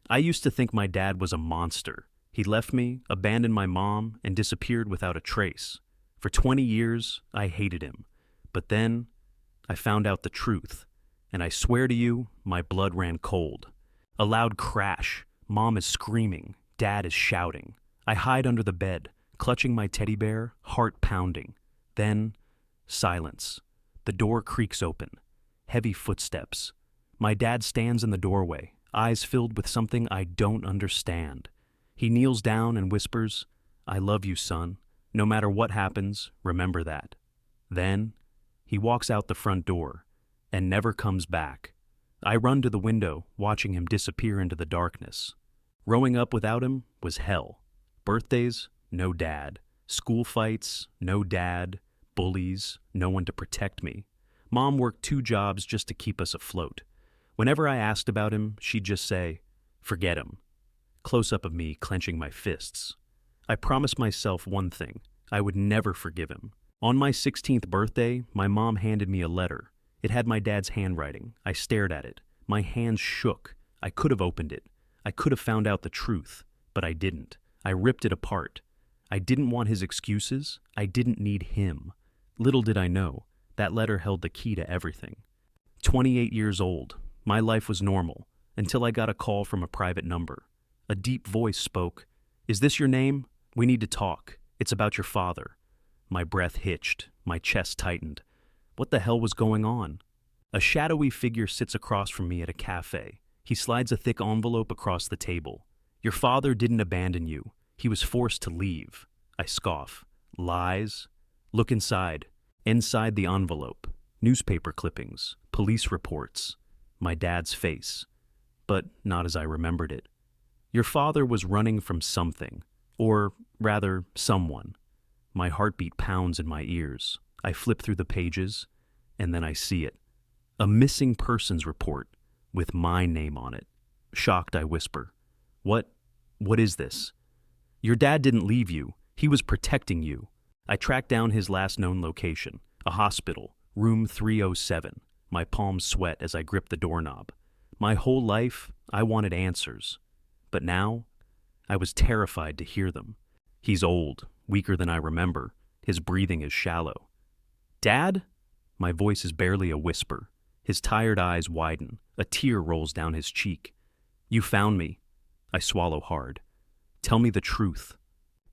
I used to think my dad was a monster. He left me, abandoned my mom, and disappeared without a trace. For 20 years, I hated him. But then, I found out the truth. And I swear to you, my blood ran cold. A loud crash. Mom is screaming. Dad is shouting. I hide under the bed, clutching my teddy bear, heart pounding. Then, silence. The door creaks open. Heavy footsteps. My dad stands in the doorway, eyes filled with something I don't understand. He kneels down and whispers, "I love you, son. No matter what happens, remember that." Then, he walks out the front door and never comes back. I run to the window, watching him disappear into the darkness. Growing up without him was hell. Birthdays, no dad. School fights, no dad. Bullies, no one to protect me. Mom worked 2 jobs just to keep us afloat. Whenever I asked about him, she'd just say, "Forget him." Close-up of me clenching my fists. I promised myself one thing. I would never forgive him. On my 16th birthday, my mom handed me a letter. It had my dad's handwriting. I stared at it. My hands shook. I could have opened it. I could have found out the truth, but I didn't. I ripped it apart. I didn't want his excuses. I didn't need him. Little did I know, that letter held the key to everything. 28 years old. My life was normal, until I got a call from a private number. A deep voice spoke, "Is this your name? We need to talk. It's about your father." My breath hitched, my chest tightened. What the hell was going on? A shadowy figure sits across from me at a cafe. He slides a thick envelope across the table. "Your father didn't abandon you. He was forced to leave." I scoff. Lies? Look inside. Inside the envelope. Newspaper clippings. Police reports. My dad's face. But not as I remembered it. Your father was running from something. Or, rather, someone. My heartbeat pounds in my ears. I flip through the pages, and then I see it. A missing persons report, with my name on it. Shocked, I whisper, What is this?" "Your dad didn't leave you. He was protecting you." I track down his last known location, a hospital, room 307. My palms sweat as I grip the doorknob. My whole life, I wanted answers. But now, I was terrified to hear them. He's old, weaker than I remember. His breathing is shallow. "Dad?" My voice is barely a whisper. His tired eyes widen. A tear rolls down his cheek. "You found me." I swallow hard. "Tell me the truth."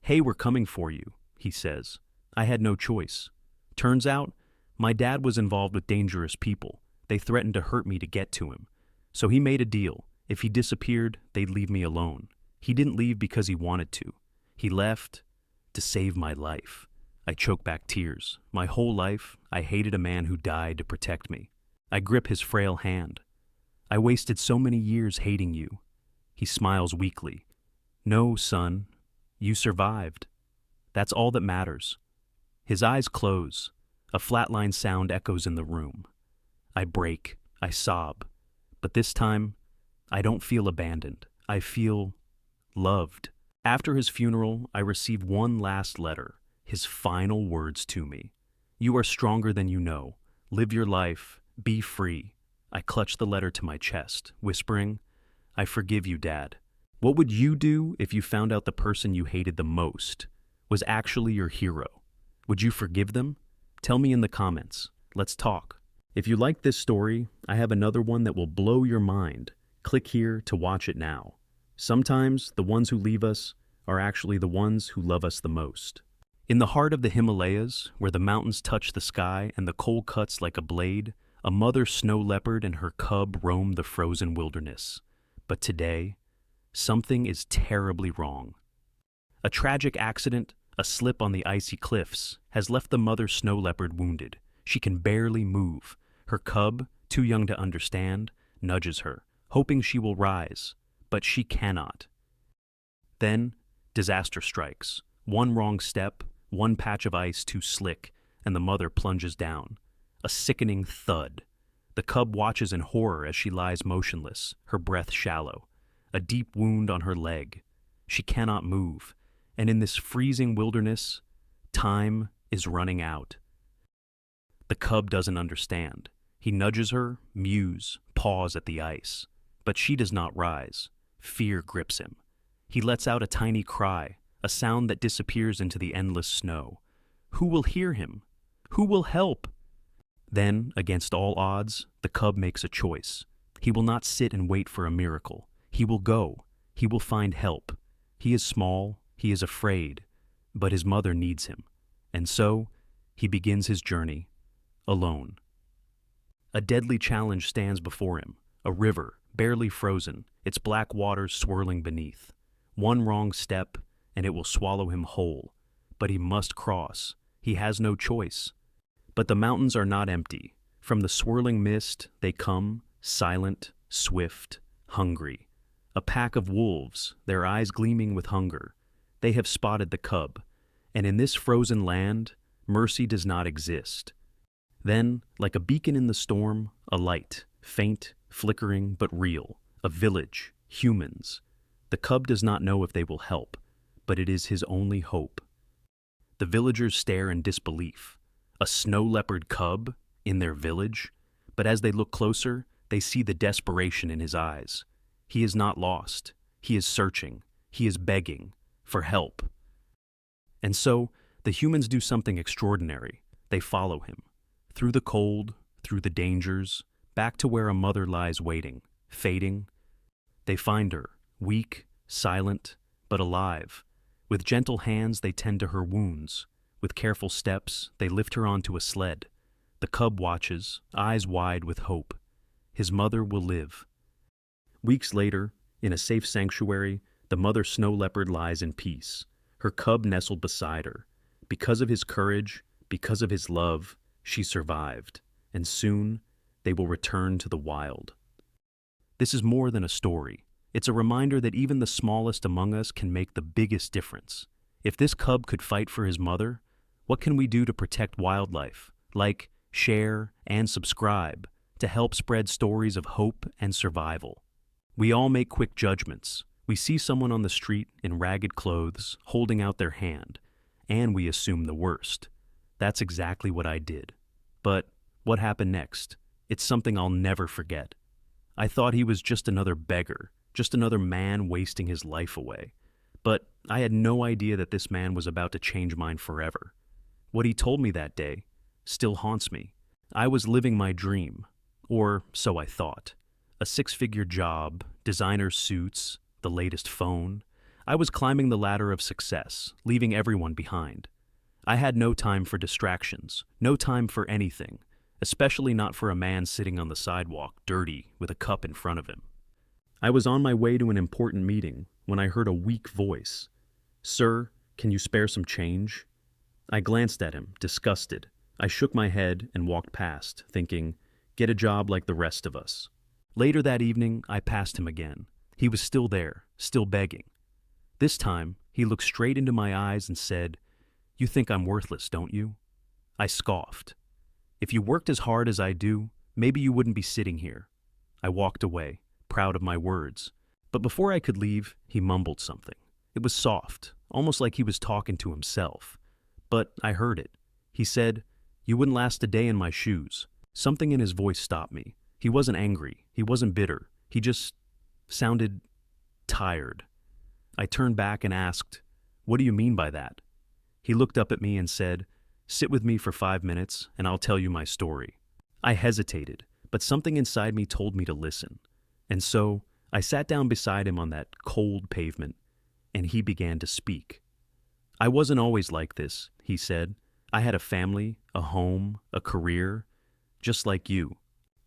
"Hey, we're coming for you," he says. I had no choice. Turns out, my dad was involved with dangerous people. They threatened to hurt me to get to him. So he made a deal. If he disappeared, they'd leave me alone. He didn't leave because he wanted to. He left to save my life. I choke back tears. My whole life, I hated a man who died to protect me. I grip his frail hand. "I wasted so many years hating you." He smiles weakly. "No, son, you survived. That's all that matters." His eyes close. A flatline sound echoes in the room. I break. I sob. But this time, I don't feel abandoned. I feel loved. After his funeral, I receive one last letter, his final words to me. "You are stronger than you know. Live your life. Be free." I clutch the letter to my chest, whispering, "I forgive you, Dad." What would you do if you found out the person you hated the most was actually your hero? Would you forgive them? Tell me in the comments. Let's talk. If you like this story, I have another one that will blow your mind. Click here to watch it now. Sometimes the ones who leave us are actually the ones who love us the most. In the heart of the Himalayas, where the mountains touch the sky and the cold cuts like a blade, a mother snow leopard and her cub roam the frozen wilderness. But today, something is terribly wrong. A tragic accident, a slip on the icy cliffs, has left the mother snow leopard wounded. She can barely move. Her cub, too young to understand, nudges her, hoping she will rise, but she cannot. Then, disaster strikes. One wrong step, one patch of ice too slick, and the mother plunges down. A sickening thud. The cub watches in horror as she lies motionless, her breath shallow. A deep wound on her leg. She cannot move, and in this freezing wilderness, time is running out. The cub doesn't understand. He nudges her, mews, paws at the ice. But she does not rise. fear grips him. He lets out a tiny cry, a sound that disappears into the endless snow. Who will hear him? Who will help? Then, against all odds, the cub makes a choice. He will not sit and wait for a miracle. He will go. He will find help. He is small, he is afraid, but his mother needs him. And so, he begins his journey, alone. A deadly challenge stands before him, a river, barely frozen, its black waters swirling beneath. One wrong step, and it will swallow him whole. But he must cross. He has no choice. But the mountains are not empty. From the swirling mist, they come, silent, swift, hungry. A pack of wolves, their eyes gleaming with hunger. They have spotted the cub. And in this frozen land, mercy does not exist. Then, like a beacon in the storm, a light, faint, flickering, but real. A village, humans. The cub does not know if they will help, but it is his only hope. The villagers stare in disbelief. A snow leopard cub in their village? But as they look closer, they see the desperation in his eyes. He is not lost. He is searching. He is begging for help. And so, the humans do something extraordinary. They follow him. Through the cold, through the dangers, back to where a mother lies waiting, fading. They find her, weak, silent, but alive. With gentle hands, they tend to her wounds. With careful steps, they lift her onto a sled. The cub watches, eyes wide with hope. His mother will live. Weeks later, in a safe sanctuary, the mother snow leopard lies in peace, her cub nestled beside her. Because of his courage, because of his love, she survived, and soon they will return to the wild. This is more than a story. It's a reminder that even the smallest among us can make the biggest difference. If this cub could fight for his mother, what can we do to protect wildlife? Like, share, and subscribe to help spread stories of hope and survival. We all make quick judgments. We see someone on the street in ragged clothes, holding out their hand, and we assume the worst. That's exactly what I did. But what happened next? It's something I'll never forget. I thought he was just another beggar, just another man wasting his life away. But I had no idea that this man was about to change mine forever. What he told me that day still haunts me. I was living my dream, or so I thought. A six-figure job, designer suits, the latest phone. I was climbing the ladder of success, leaving everyone behind. I had no time for distractions, no time for anything, especially not for a man sitting on the sidewalk, dirty, with a cup in front of him. I was on my way to an important meeting when I heard a weak voice. "Sir, can you spare some change?" I glanced at him, disgusted. I shook my head and walked past, thinking, get a job like the rest of us. Later that evening, I passed him again. He was still there, still begging. This time, he looked straight into my eyes and said, "You think I'm worthless, don't you?" I scoffed. "If you worked as hard as I do, maybe you wouldn't be sitting here." I walked away, proud of my words. But before I could leave, he mumbled something. It was soft, almost like he was talking to himself. But I heard it. He said, "You wouldn't last a day in my shoes." Something in his voice stopped me. He wasn't angry. He wasn't bitter. He just sounded tired. I turned back and asked, "What do you mean by that?" He looked up at me and said, "Sit with me for 5 minutes and I'll tell you my story." I hesitated, but something inside me told me to listen. And so I sat down beside him on that cold pavement, and he began to speak. "I wasn't always like this," he said. "I had a family, a home, a career, just like you.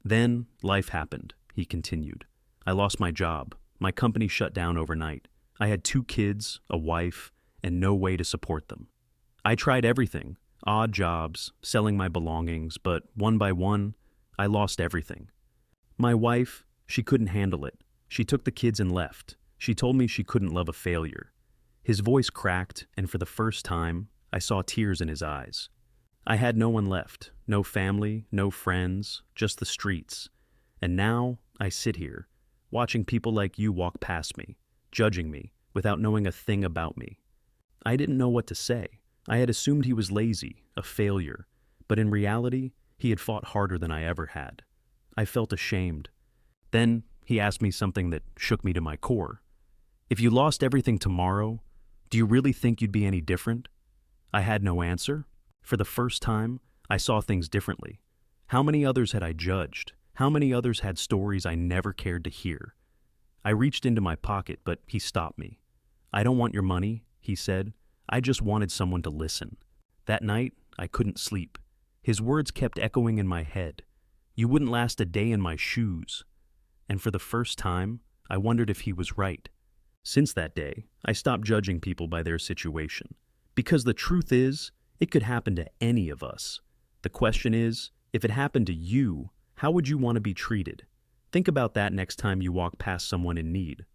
Then life happened," he continued. "I lost my job. My company shut down overnight. I had 2 kids, a wife, and no way to support them. I tried everything, odd jobs, selling my belongings, but one by one, I lost everything. My wife, she couldn't handle it. She took the kids and left. She told me she couldn't love a failure." His voice cracked, and for the first time, I saw tears in his eyes. I had no one left, no family, no friends, just the streets. And now I sit here, watching people like you walk past me, judging me, without knowing a thing about me. I didn't know what to say. I had assumed he was lazy, a failure, but in reality, he had fought harder than I ever had. I felt ashamed. Then he asked me something that shook me to my core. If you lost everything tomorrow, do you really think you'd be any different? I had no answer. For the first time, I saw things differently. How many others had I judged? How many others had stories I never cared to hear? I reached into my pocket, but he stopped me. "I don't want your money," he said. "I just wanted someone to listen." That night, I couldn't sleep. His words kept echoing in my head. "You wouldn't last a day in my shoes." And for the first time, I wondered if he was right. Since that day, I stopped judging people by their situation. Because the truth is, it could happen to any of us. The question is, if it happened to you, how would you want to be treated? Think about that next time you walk past someone in need.